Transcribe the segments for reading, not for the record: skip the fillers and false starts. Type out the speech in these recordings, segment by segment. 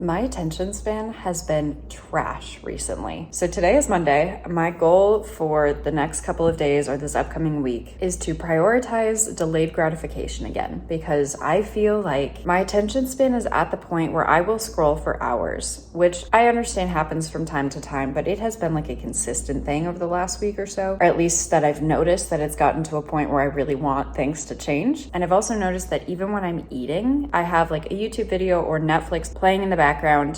My attention span has been trash recently. So today is Monday. My goal for the next couple of days or this upcoming week is to prioritize delayed gratification again, because I feel like my attention span is at the point where I will scroll for hours, which I understand happens from time to time, but it has been like a consistent thing over the last week or so, or at least that I've noticed that it's gotten to a point where I really want things to change. And I've also noticed that even when I'm eating, I have like a YouTube video or Netflix playing in the background,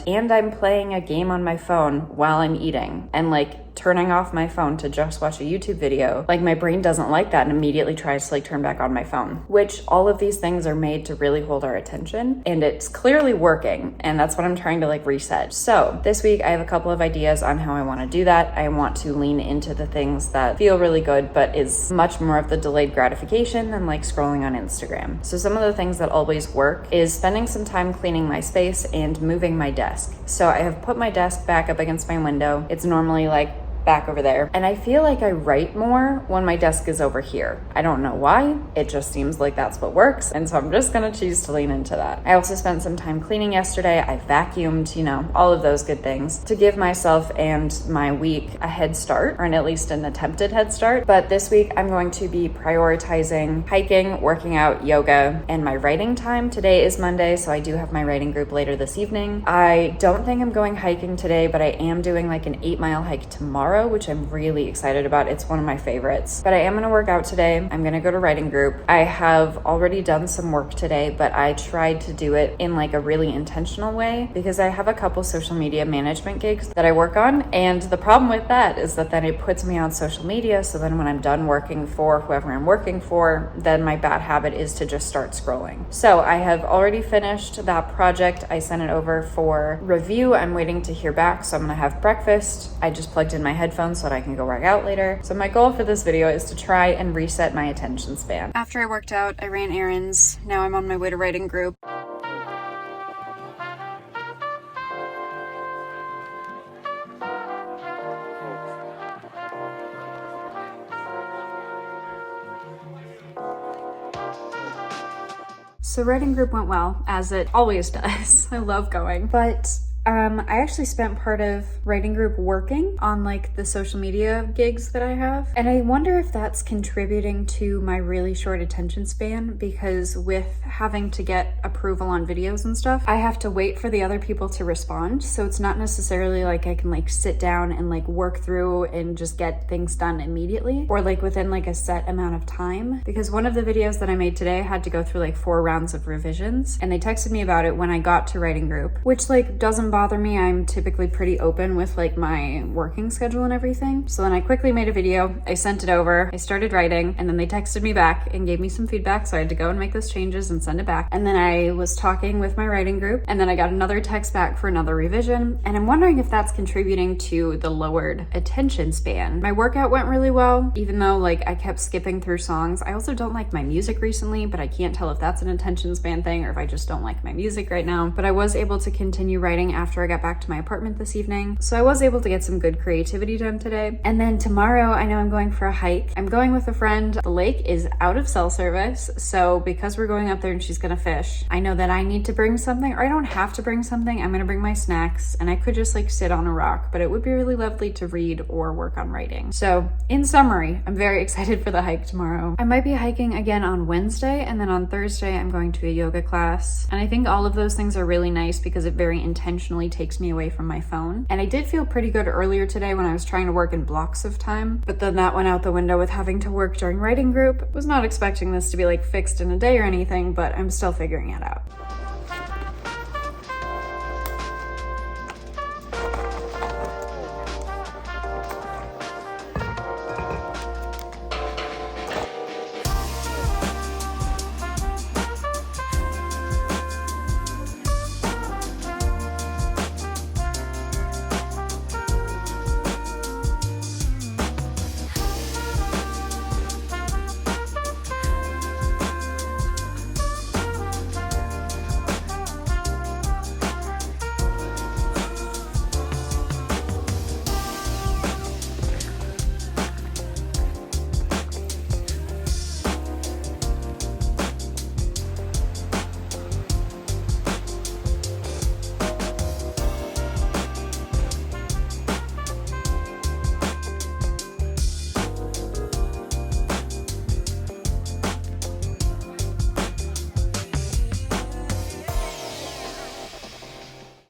and I'm playing a game on my phone while I'm eating, and like turning off my phone to just watch a YouTube video. Like my brain doesn't like that and immediately tries to like turn back on my phone, which all of these things are made to really hold our attention, and it's clearly working, and that's what I'm trying to like reset. So this week I have a couple of ideas on how I want to do that. I want to lean into the things that feel really good but is much more of the delayed gratification than like scrolling on Instagram. So some of the things that always work is spending some time cleaning my space and moving my desk. So I have put my desk back up against my window. It's normally like back over there, and I feel like I write more when my desk is over here. I don't know why, it just seems like that's what works, and so I'm just gonna choose to lean into that. I also spent some time cleaning yesterday. I vacuumed, all of those good things to give myself and my week a head start, or at least an attempted head start. But this week I'm going to be prioritizing hiking, working out, yoga, and my writing time. Today is Monday, so I do have my writing group later this evening. I don't think I'm going hiking today, but I am doing like an 8-mile hike tomorrow, which I'm really excited about. It's one of my favorites. But I am going to work out today. I'm going to go to writing group. I have already done some work today, but I tried to do it in like a really intentional way because I have a couple social media management gigs that I work on. And the problem with that is that then it puts me on social media. So then when I'm done working for whoever I'm working for, then my bad habit is to just start scrolling. So I have already finished that project. I sent it over for review. I'm waiting to hear back. So I'm going to have breakfast. I just plugged in my headphones so that I can go work out later. So my goal for this video is to try and reset my attention span. After I worked out, I ran errands. Now I'm on my way to writing group. So writing group went well, as it always does. I love going, but I actually spent part of writing group working on like the social media gigs that I have. And I wonder if that's contributing to my really short attention span, because with having to get approval on videos and stuff, I have to wait for the other people to respond. So it's not necessarily like I can like sit down and like work through and just get things done immediately or like within like a set amount of time. Because one of the videos that I made today had to go through like 4 rounds of revisions, and they texted me about it when I got to writing group, which like doesn't bother me. I'm typically pretty open with like my working schedule and everything. So then I quickly made a video, I sent it over, I started writing, and then they texted me back and gave me some feedback. So I had to go and make those changes and send it back. And then I was talking with my writing group, and then I got another text back for another revision. And I'm wondering if that's contributing to the lowered attention span. My workout went really well, even though like I kept skipping through songs. I also don't like my music recently, but I can't tell if that's an attention span thing or if I just don't like my music right now. But I was able to continue writing after I got back to my apartment this evening. So I was able to get some good creativity done today. And then tomorrow, I know I'm going for a hike. I'm going with a friend. The lake is out of cell service. So because we're going up there and she's gonna fish, I know that I need to bring something, or I don't have to bring something. I'm gonna bring my snacks, and I could just like sit on a rock, but it would be really lovely to read or work on writing. So in summary, I'm very excited for the hike tomorrow. I might be hiking again on Wednesday, and then on Thursday, I'm going to a yoga class. And I think all of those things are really nice because it very intentionally takes me away from my phone. And I did feel pretty good earlier today when I was trying to work in blocks of time, but then that went out the window with having to work during writing group. Was not expecting this to be like fixed in a day or anything, but I'm still figuring it out.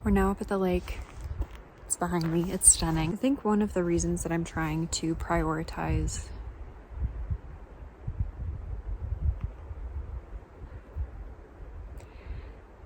We're now up at the lake. It's behind me. It's stunning. I think one of the reasons that I'm trying to prioritize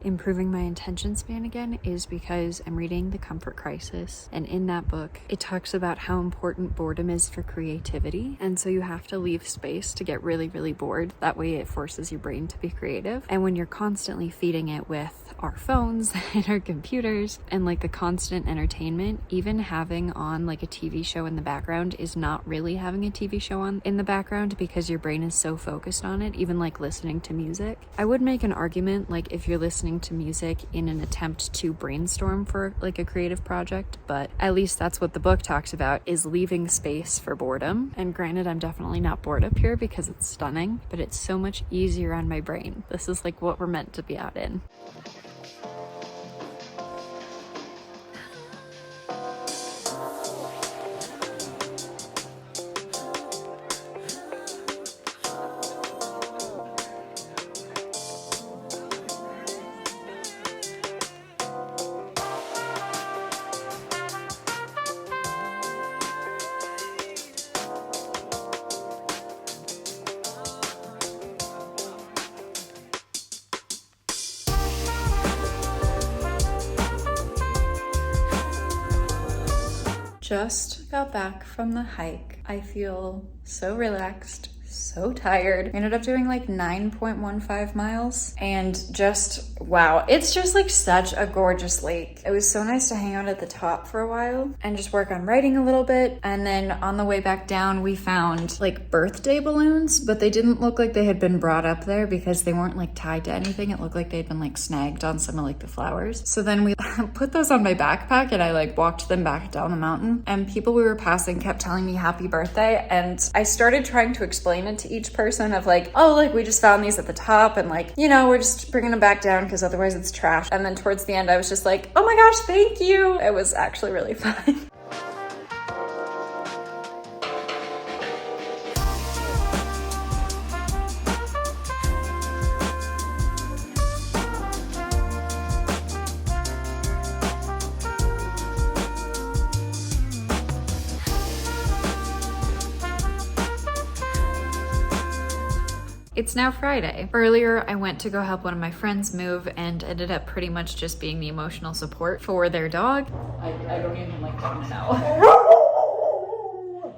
improving my attention span again is because I'm reading The Comfort Crisis, and in that book it talks about how important boredom is for creativity, and so you have to leave space to get really bored. That way it forces your brain to be creative, and when you're constantly feeding it with our phones and our computers and like the constant entertainment, even having on like a TV show in the background is not really having a TV show on in the background because your brain is so focused on it. Even like listening to music, I would make an argument like if you're listening to music in an attempt to brainstorm for like a creative project, but at least that's what the book talks about, is leaving space for boredom. And granted, I'm definitely not bored up here because it's stunning, but it's so much easier on my brain. This is like what we're meant to be out in. Just got back from the hike. I feel so relaxed, so tired. We ended up doing like 9.15 miles and just, wow, it's just like such a gorgeous lake. It was so nice to hang out at the top for a while and just work on writing a little bit. And then on the way back down, we found like birthday balloons, but they didn't look like they had been brought up there because they weren't like tied to anything. It looked like they'd been like snagged on some of like the flowers. So then we put those on my backpack and I like walked them back down the mountain, and people we were passing kept telling me happy birthday. And I started trying to explain it to each person of like, oh, like we just found these at the top and like, you know, we're just bringing them back down because otherwise it's trash. And then towards the end, I was just like, oh my gosh, thank you. It was actually really fun. It's now Friday. Earlier, I went to go help one of my friends move and ended up pretty much just being the emotional support for their dog. I don't even like them now.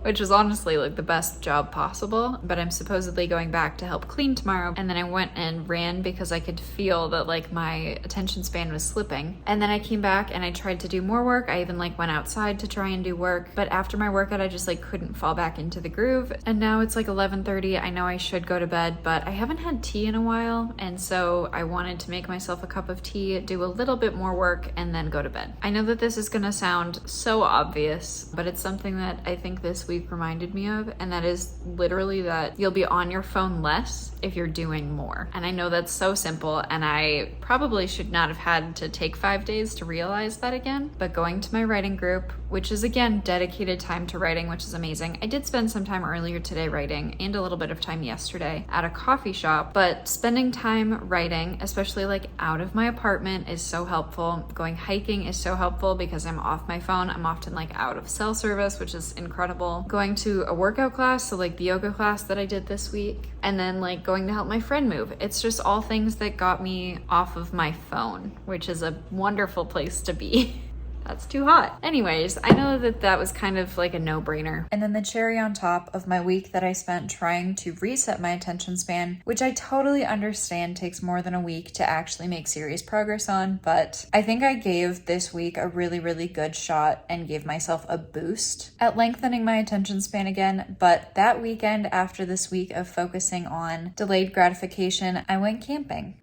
Which is honestly like the best job possible, but I'm supposedly going back to help clean tomorrow. And then I went and ran because I could feel that like my attention span was slipping. And then I came back and I tried to do more work. I even like went outside to try and do work, but after my workout, I just like couldn't fall back into the groove. And now it's like 11:30. I know I should go to bed, but I haven't had tea in a while. And so I wanted to make myself a cup of tea, do a little bit more work, and then go to bed. I know that this is gonna sound so obvious, but it's something that I think this week reminded me of, and that is literally that you'll be on your phone less if you're doing more. And I know that's so simple, and I probably should not have had to take 5 days to realize that again, but going to my writing group, which is again dedicated time to writing, which is amazing. I did spend some time earlier today writing and a little bit of time yesterday at a coffee shop, but spending time writing, especially like out of my apartment, is so helpful. Going hiking is so helpful because I'm off my phone. I'm often like out of cell service, which is incredible. Going to a workout class, so like the yoga class that I did this week, and then like going to help my friend move. It's just all things that got me off of my phone, which is a wonderful place to be. That's too hot. Anyways, I know that that was kind of like a no-brainer. And then the cherry on top of my week that I spent trying to reset my attention span, which I totally understand takes more than a week to actually make serious progress on, but I think I gave this week a really good shot and gave myself a boost at lengthening my attention span again. But that weekend, after this week of focusing on delayed gratification, I went camping.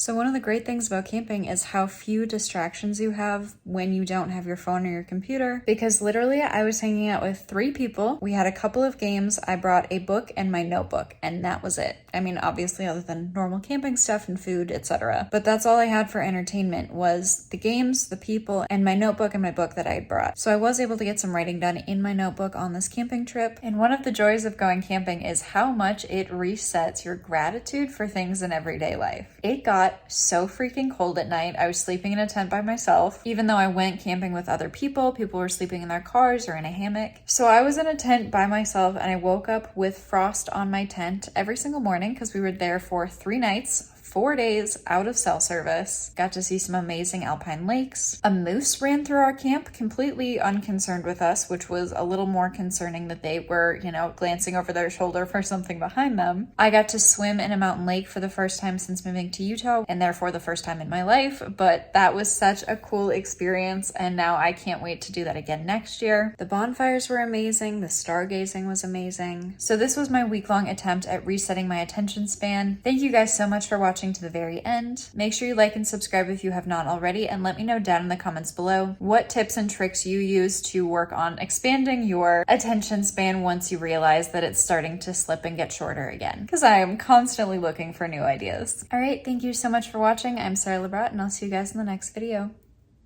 So one of the great things about camping is how few distractions you have when you don't have your phone or your computer, because literally I was hanging out with 3 people. We had a couple of games. I brought a book and my notebook, and that was it. I mean, obviously other than normal camping stuff and food, etc. But that's all I had for entertainment was the games, the people, and my notebook and my book that I had brought. So I was able to get some writing done in my notebook on this camping trip. And one of the joys of going camping is how much it resets your gratitude for things in everyday life. It got so freaking cold at night. I was sleeping in a tent by myself. Even though I went camping with other people were sleeping in their cars or in a hammock. So I was in a tent by myself, and I woke up with frost on my tent every single morning because we were there for 3 nights. 4 days out of cell service. Got to see some amazing alpine lakes. A moose ran through our camp completely unconcerned with us, which was a little more concerning that they were, glancing over their shoulder for something behind them. I got to swim in a mountain lake for the first time since moving to Utah, and therefore the first time in my life, but that was such a cool experience, and now I can't wait to do that again next year. The bonfires were amazing. The stargazing was amazing. So this was my week-long attempt at resetting my attention span. Thank you guys so much for watching to the very end. Make sure you like and subscribe if you have not already, and let me know down in the comments below what tips and tricks you use to work on expanding your attention span once you realize that it's starting to slip and get shorter again, because I am constantly looking for new ideas. All right, thank you so much for watching. I'm Sara Lubratt, and I'll see you guys in the next video.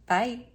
Bye.